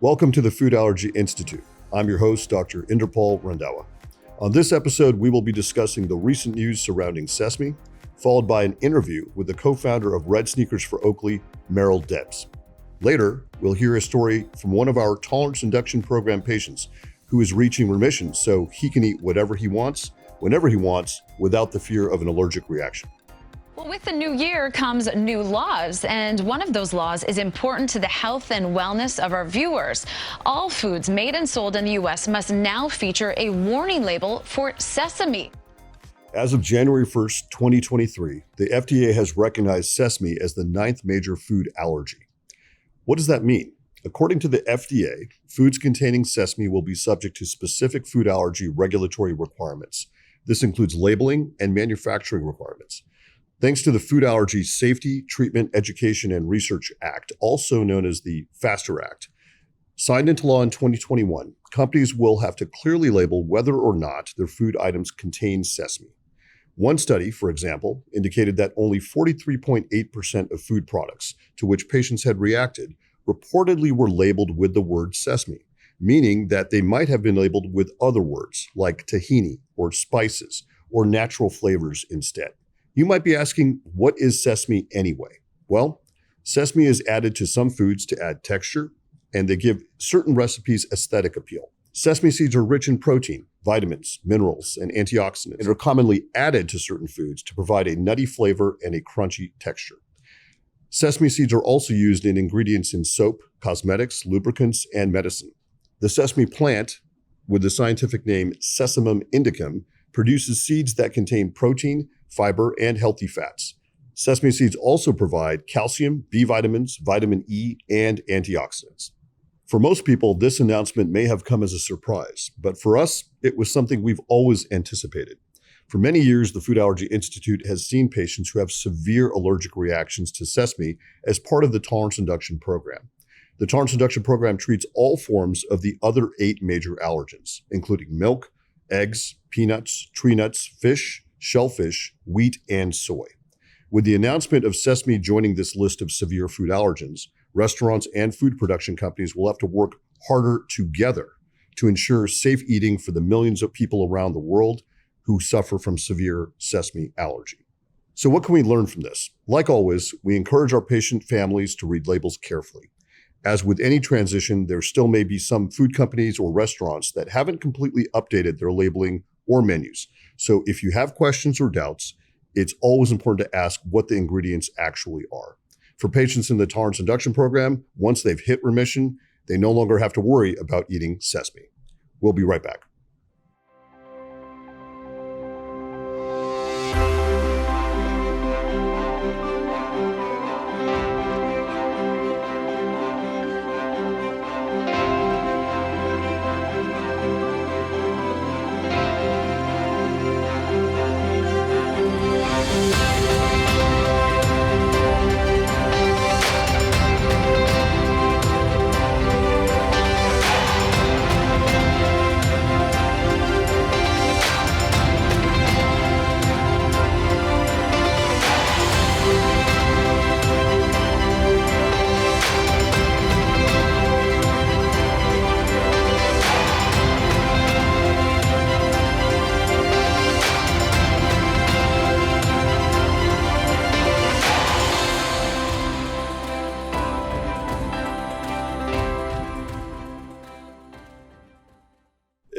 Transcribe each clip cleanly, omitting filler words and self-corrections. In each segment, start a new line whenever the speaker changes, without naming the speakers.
Welcome to the Food Allergy Institute. I'm your host, Dr. Inderpal Randhawa. On this episode, we will be discussing the recent news surrounding Sesame, followed by an interview with the co-founder of Red Sneakers for Oakley, Merrill Debbs. Later, we'll hear a story from one of our tolerance induction program patients who is reaching remission so he can eat whatever he wants, whenever he wants, without the fear of an allergic reaction.
Well, with the new year comes new laws, and one of those laws is important to the health and wellness of our viewers. All foods made and sold in the U.S. must now feature a warning label for sesame.
As of January 1st, 2023, the FDA has recognized sesame as the 9th major food allergy. What does that mean? According to the FDA, foods containing sesame will be subject to specific food allergy regulatory requirements. This includes labeling and manufacturing requirements. Thanks to the Food Allergy Safety, Treatment, Education, and Research Act, also known as the FASTER Act, signed into law in 2021, companies will have to clearly label whether or not their food items contain sesame. One study, for example, indicated that only 43.8% of food products to which patients had reacted reportedly were labeled with the word sesame, meaning that they might have been labeled with other words like tahini or spices or natural flavors instead. You might be asking, what is sesame anyway? Well, sesame is added to some foods to add texture, and they give certain recipes aesthetic appeal. Sesame seeds are rich in protein, vitamins, minerals, and antioxidants, and are commonly added to certain foods to provide a nutty flavor and a crunchy texture. Sesame seeds are also used in ingredients in soap, cosmetics, lubricants, and medicine. The sesame plant, with the scientific name Sesame indicum, produces seeds that contain protein, fiber, and healthy fats. Sesame seeds also provide calcium, B vitamins, vitamin E, and antioxidants. For most people, this announcement may have come as a surprise, but for us, it was something we've always anticipated. For many years, the Food Allergy Institute has seen patients who have severe allergic reactions to sesame as part of the tolerance induction program. The tolerance induction program treats all forms of the other 8 major allergens, including milk, eggs, peanuts, tree nuts, fish, shellfish, wheat, and soy. With the announcement of sesame joining this list of severe food allergens, restaurants and food production companies will have to work harder together to ensure safe eating for the millions of people around the world who suffer from severe sesame allergy. So what can we learn from this? Like always, we encourage our patient families to read labels carefully. As with any transition, there still may be some food companies or restaurants that haven't completely updated their labeling or menus. So if you have questions or doubts, it's always important to ask what the ingredients actually are. For patients in the tolerance induction program, once they've hit remission, they no longer have to worry about eating sesame. We'll be right back.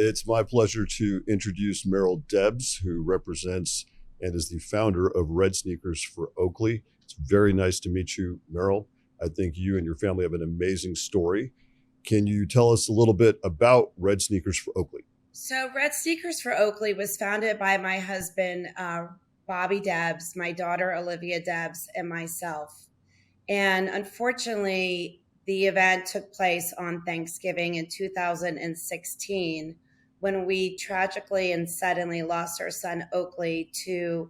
It's my pleasure to introduce Merrill Debbs, who represents and is the founder of Red Sneakers for Oakley. It's very nice to meet you, Merrill. I think you and your family have an amazing story. Can you tell us a little bit about Red Sneakers for Oakley?
So Red Sneakers for Oakley was founded by my husband, Bobby Debbs, my daughter, Olivia Debbs, and myself. And unfortunately, the event took place on Thanksgiving in 2016, when we tragically and suddenly lost our son Oakley to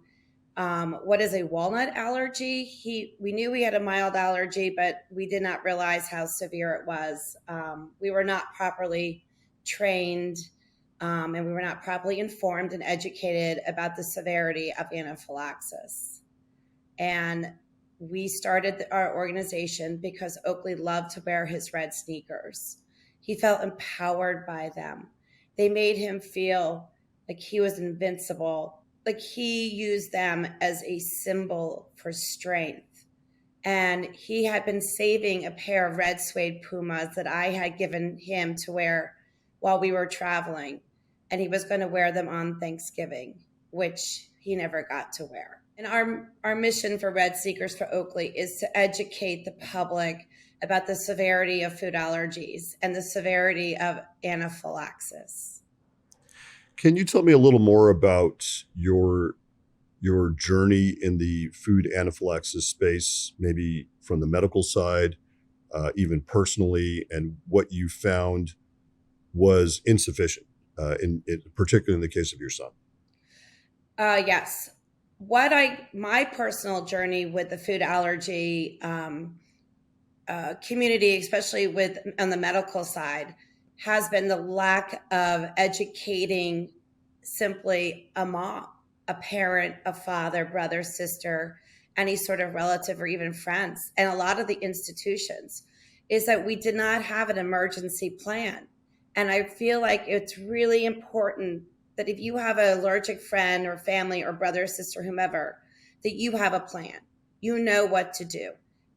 what is a walnut allergy. We knew we had a mild allergy, but we did not realize how severe it was. We were not properly trained and we were not properly informed and educated about the severity of anaphylaxis. And we started our organization because Oakley loved to wear his red sneakers. He felt empowered by them. They made him feel like he was invincible, like he used them as a symbol for strength. And he had been saving a pair of red suede Pumas that I had given him to wear while we were traveling. And he was going to wear them on Thanksgiving, which he never got to wear. And our mission for Red Seekers for Oakley is to educate the public about the severity of food allergies and the severity of anaphylaxis.
Can you tell me a little more about your journey in the food anaphylaxis space, maybe from the medical side, even personally, and what you found was insufficient, particularly in the case of your son?
Yes. My personal journey with the food allergy community, especially on the medical side, has been the lack of educating simply a mom, a parent, a father, brother, sister, any sort of relative or even friends, and a lot of the institutions, is that we did not have an emergency plan. And I feel like it's really important that if you have an allergic friend or family or brother, sister, whomever, that you have a plan. You know what to do.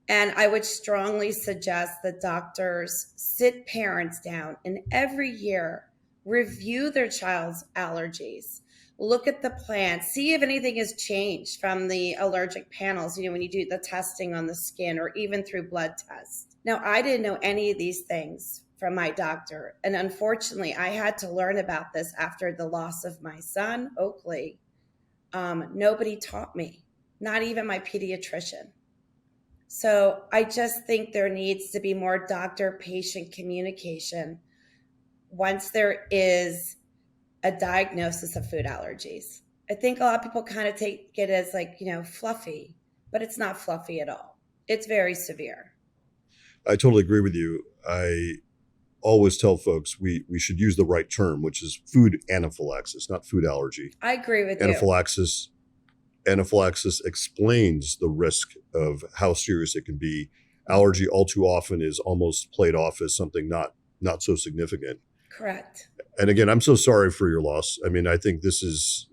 And I would strongly suggest that doctors sit parents down and every year review their child's allergies. Look at the plan, see if anything has changed from the allergic panels, when you do the testing on the skin or even through blood tests. Now, I didn't know any of these things from my doctor. And unfortunately, I had to learn about this after the loss of my son, Oakley. Nobody taught me, not even my pediatrician. So I just think there needs to be more doctor-patient communication once there is a diagnosis of food allergies. I think a lot of people kind of take it as fluffy, but it's not fluffy at all. It's very severe.
I totally agree with you. I always tell folks we should use the right term, which is food anaphylaxis, not food allergy.
I agree with
you. Anaphylaxis explains the risk of how serious it can be. Allergy all too often is almost played off as something not so significant.
Correct.
And again, I'm so sorry for your loss. I mean, I think this is,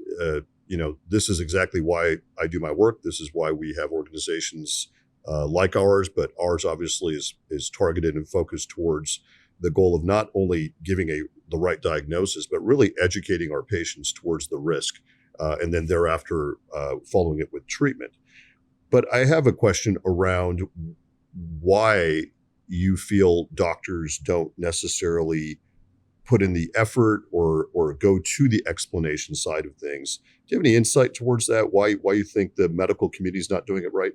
this is exactly why I do my work. This is why we have organizations like ours, but ours obviously is targeted and focused towards the goal of not only giving the right diagnosis, but really educating our patients towards the risk, and then thereafter following it with treatment. But I have a question around why you feel doctors don't necessarily put in the effort or go to the explanation side of things. Do you have any insight towards that? Why you think the medical community is not doing it right?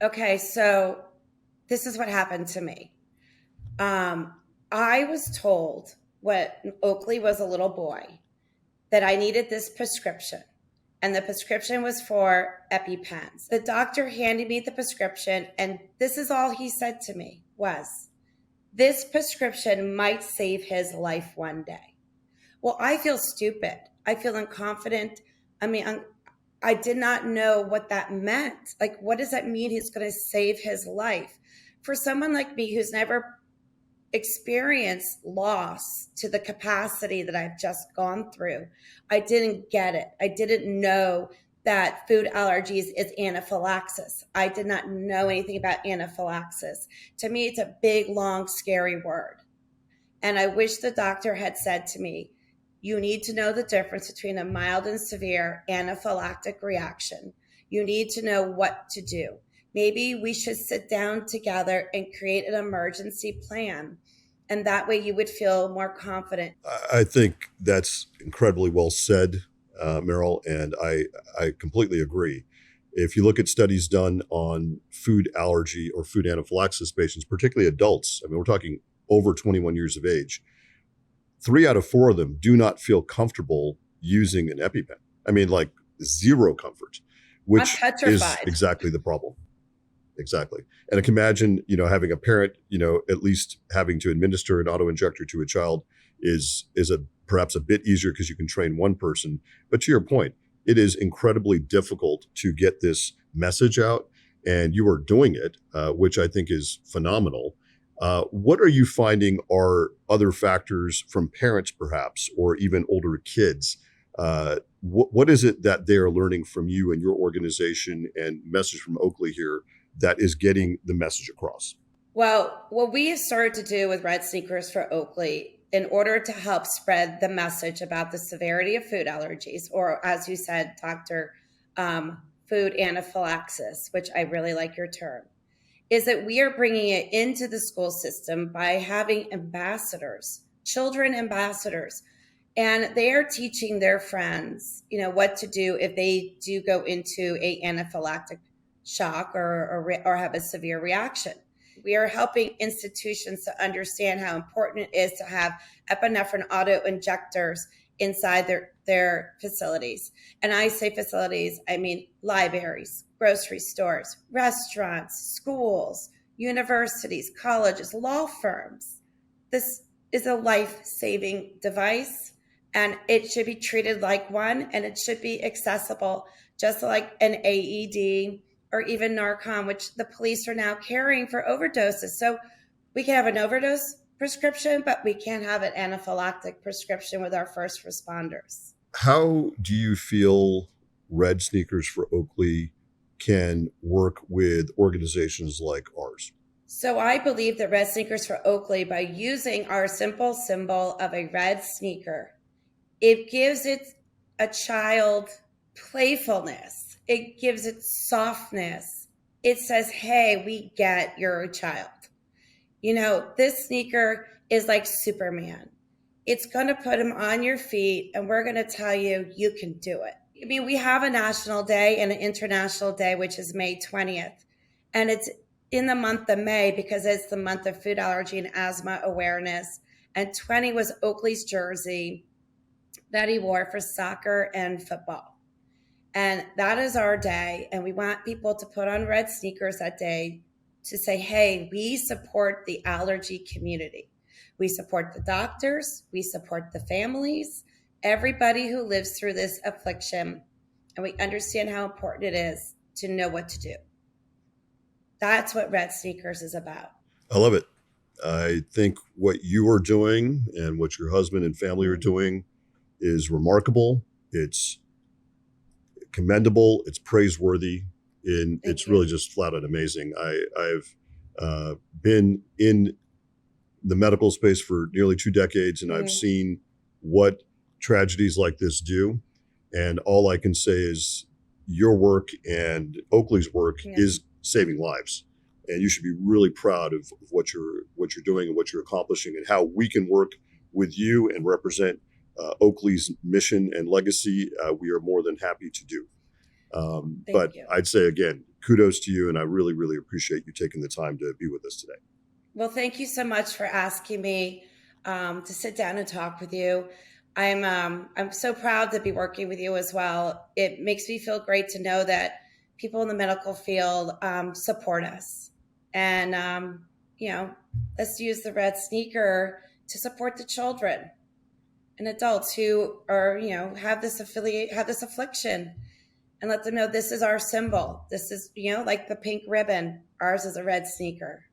Okay, so this is what happened to me. I was told when Oakley was a little boy that I needed this prescription, and the prescription was for EpiPens. The doctor handed me the prescription, and this is all he said to me was, "This prescription might save his life one day." Well, I feel stupid. I feel unconfident. I did not know what that meant. Like, what does that mean? He's going to save his life. For someone like me who's never experienced loss to the capacity that I've just gone through, I didn't get it. I didn't know that food allergies is anaphylaxis. I did not know anything about anaphylaxis. To me, it's a big, long, scary word. And I wish the doctor had said to me, you need to know the difference between a mild and severe anaphylactic reaction. You need to know what to do. Maybe we should sit down together and create an emergency plan. And that way you would feel more confident.
I think that's incredibly well said, Merrill, and I completely agree. If you look at studies done on food allergy or food anaphylaxis patients, particularly adults, we're talking over 21 years of age, 3 out of 4 of them do not feel comfortable using an EpiPen. Zero comfort, which is exactly the problem. Exactly. And I can imagine, having a parent, at least having to administer an auto-injector to a child is perhaps a bit easier because you can train one person. But to your point, it is incredibly difficult to get this message out, and you are doing it, which I think is phenomenal. What are you finding are other factors from parents, perhaps, or even older kids? What is it that they are learning from you and your organization and message from Oakley here that is getting the message across?
Well, what we have started to do with Red Sneakers for Oakley in order to help spread the message about the severity of food allergies, or as you said, Dr. Food anaphylaxis, which I really like your term, is that we are bringing it into the school system by having ambassadors, children ambassadors, and they are teaching their friends, what to do if they do go into a anaphylactic shock or have a severe reaction. We are helping institutions to understand how important it is to have epinephrine auto injectors inside their facilities. And I say facilities, I mean libraries, grocery stores, restaurants, schools, universities, colleges, law firms. This is a life-saving device, and it should be treated like one, and it should be accessible, just like an AED or even Narcan, which the police are now carrying for overdoses. So we can have an overdose prescription, but we can't have an anaphylactic prescription with our first responders.
How do you feel Red Sneakers for Oakley can work with organizations like ours?
So I believe that Red Sneakers for Oakley, by using our simple symbol of a red sneaker, it gives it a child playfulness. It gives it softness. It says, hey, we get you're a child. This sneaker is like Superman. It's going to put him on your feet, and we're going to tell you, you can do it. I mean, we have a national day and an international day, which is May 20th. And it's in the month of May because it's the month of food allergy and asthma awareness. And 20 was Oakley's jersey that he wore for soccer and football. And that is our day. And we want people to put on red sneakers that day to say, hey, we support the allergy community. We support the doctors. We support the families, everybody who lives through this affliction. And we understand how important it is to know what to do. That's what Red Sneakers is about.
I love it. I think what you are doing and what your husband and family are doing is remarkable. It's commendable. It's praiseworthy. And it's really just flat out amazing. I've been in the medical space for nearly 2 decades, and I've seen what tragedies like this do. And all I can say is your work and Oakley's work is saving lives. And you should be really proud of what you're doing and what you're accomplishing, and how we can work with you and represent Oakley's mission and legacy. We are more than happy to do. But you. I'd say, again, kudos to you, and I really, really appreciate you taking the time to be with us today.
Well, thank you so much for asking me to sit down and talk with you. I'm so proud to be working with you as well. It makes me feel great to know that people in the medical field support us. And, let's use the red sneaker to support the children and adults who are, have this affliction, and let them know this is our symbol. This is, like the pink ribbon. Ours is a red sneaker.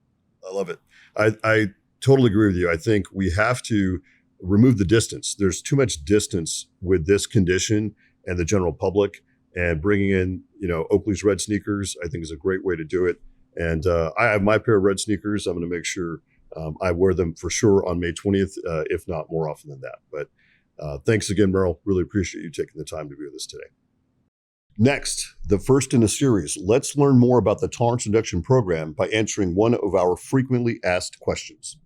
I love it. I totally agree with you. I think we have to remove the distance. There's too much distance with this condition and the general public, and bringing in, Oakley's red sneakers, I think is a great way to do it. And I have my pair of red sneakers. I'm going to make sure I wear them for sure on May 20th, if not more often than that. But thanks again, Merrill. Really appreciate you taking the time to be with us today. Next, the first in a series, let's learn more about the Tolerance Induction Program by answering one of our frequently asked questions.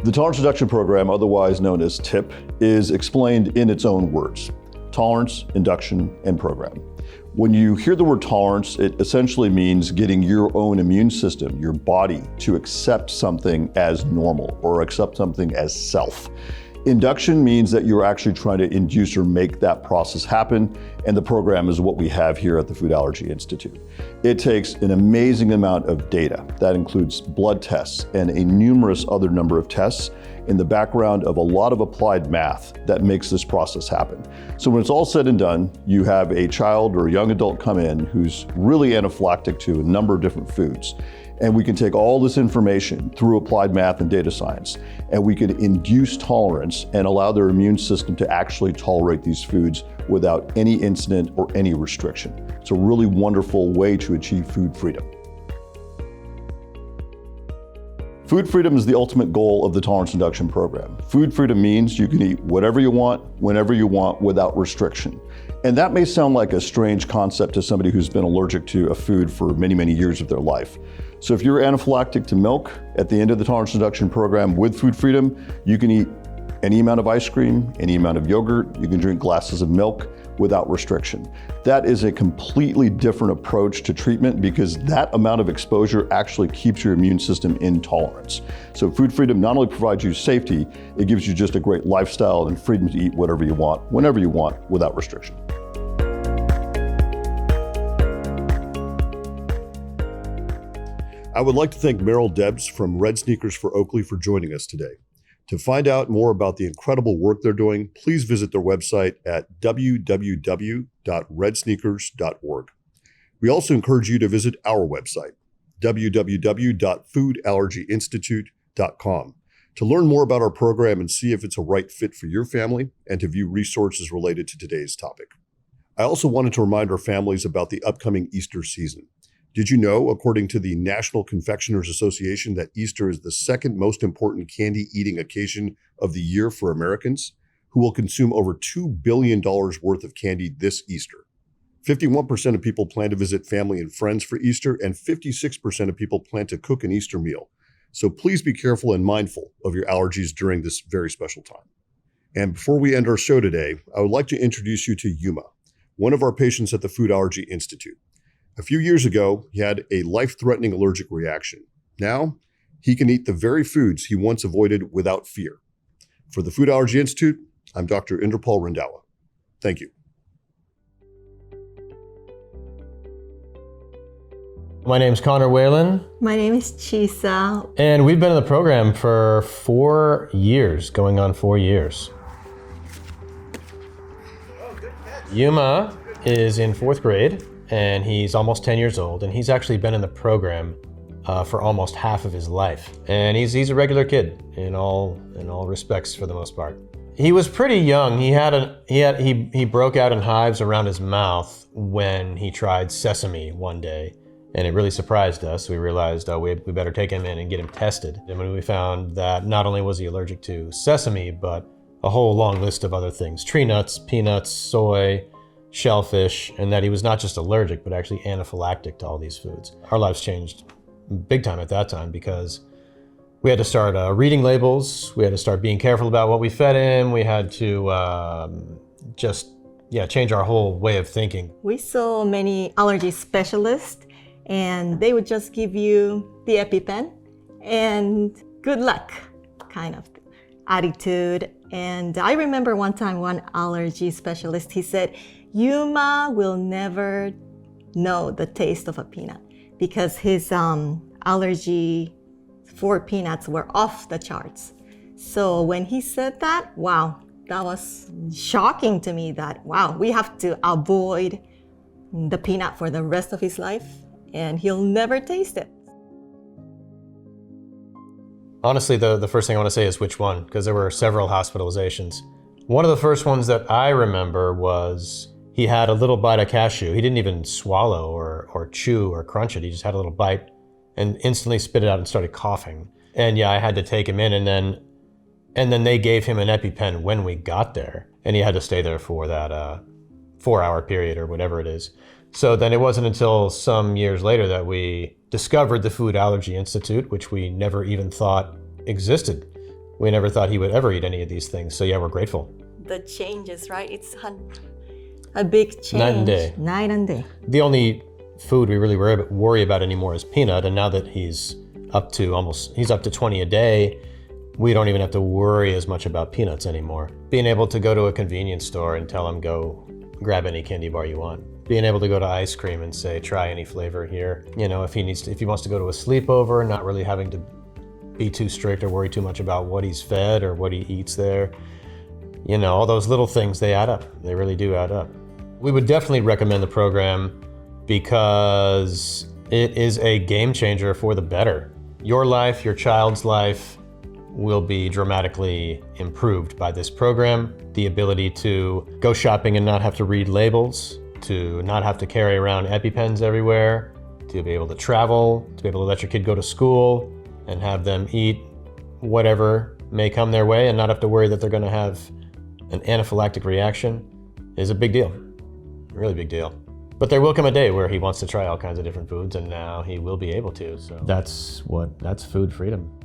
The Tolerance Induction Program, otherwise known as TIP, is explained in its own words: tolerance, induction, and program. When you hear the word tolerance, it essentially means getting your own immune system, your body, to accept something as normal or accept something as self. Induction means that you're actually trying to induce or make that process happen, and the program is what we have here at the Food Allergy Institute. It takes an amazing amount of data. That includes blood tests and a numerous other number of tests in the background of a lot of applied math that makes this process happen. So when it's all said and done, you have a child or a young adult come in who's really anaphylactic to a number of different foods. And we can take all this information through applied math and data science, and we can induce tolerance and allow their immune system to actually tolerate these foods without any incident or any restriction. It's a really wonderful way to achieve food freedom. Food freedom is the ultimate goal of the Tolerance Induction Program. Food freedom means you can eat whatever you want, whenever you want, without restriction. And that may sound like a strange concept to somebody who's been allergic to a food for many, many years of their life. So if you're anaphylactic to milk, at the end of the Tolerance Induction Program with food freedom, you can eat any amount of ice cream, any amount of yogurt, you can drink glasses of milk without restriction. That is a completely different approach to treatment because that amount of exposure actually keeps your immune system in tolerance. So food freedom not only provides you safety, it gives you just a great lifestyle and freedom to eat whatever you want, whenever you want, without restriction. I would like to thank Merrill Debbs from Red Sneakers for Oakley for joining us today. To find out more about the incredible work they're doing, please visit their website at www.redsneakers.org. We also encourage you to visit our website, www.foodallergyinstitute.com, to learn more about our program and see if it's a right fit for your family and to view resources related to today's topic. I also wanted to remind our families about the upcoming Easter season. Did you know, according to the National Confectioners Association, that Easter is the second most important candy eating occasion of the year for Americans, who will consume over $2 billion worth of candy this Easter? 51% of people plan to visit family and friends for Easter, and 56% of people plan to cook an Easter meal. So please be careful and mindful of your allergies during this very special time. And before we end our show today, I would like to introduce you to Yuma, one of our patients at the Food Allergy Institute. A few years ago, he had a life-threatening allergic reaction. Now, he can eat the very foods he once avoided without fear. For the Food Allergy Institute, I'm Dr. Inderpal Randhawa. Thank you.
My name's Connor Whalen.
My name is Chisa.
And we've been in the program for 4 years, going on 4 years. Yuma is in 4th grade. And he's almost 10 years old, and he's actually been in the program for almost half of his life. And he's a regular kid in all respects for the most part. He was pretty young. He broke out in hives around his mouth when he tried Sesame one day, and it really surprised us. We realized we better take him in and get him tested. And when we found that not only was he allergic to sesame, but a whole long list of other things: tree nuts, peanuts, soy, shellfish, and that he was not just allergic, but actually anaphylactic to all these foods. Our lives changed big time at that time because we had to start reading labels. We had to start being careful about what we fed him. We had to change our whole way of thinking.
We saw many allergy specialists, and they would just give you the EpiPen and good luck kind of attitude. And I remember one time one allergy specialist, he said, Yuma will never know the taste of a peanut because his allergy for peanuts were off the charts. So when he said that, wow, that was shocking to me that, wow, we have to avoid the peanut for the rest of his life and he'll never taste it.
Honestly, the first thing I want to say is which one, because there were several hospitalizations. One of the first ones that I remember was he had a little bite of cashew. He didn't even swallow or chew or crunch it. He just had a little bite and instantly spit it out and started coughing. And yeah, I had to take him in, and then they gave him an EpiPen when we got there, and he had to stay there for that 4-hour period or whatever it is. So then it wasn't until some years later that we discovered the Food Allergy Institute, which we never even thought existed. We never thought he would ever eat any of these things. So yeah, we're grateful.
The changes, right? It's a big change.
Night and day.
Night and day.
The only food we really worry about anymore is peanut. And now that he's up to 20 a day, we don't even have to worry as much about peanuts anymore. Being able to go to a convenience store and tell him, go grab any candy bar you want. being able to go to ice cream and say, try any flavor here. You know, if he wants to go to a sleepover, not really having to be too strict or worry too much about what he's fed or what he eats there. You know, all those little things, they add up. They really do add up. We would definitely recommend the program because it is a game changer for the better. Your life, your child's life will be dramatically improved by this program. The ability to go shopping and not have to read labels, to not have to carry around EpiPens everywhere, to be able to travel, to be able to let your kid go to school and have them eat whatever may come their way and not have to worry that they're going to have an anaphylactic reaction is a big deal, a really big deal. But there will come a day where he wants to try all kinds of different foods, and now he will be able to. So that's food freedom.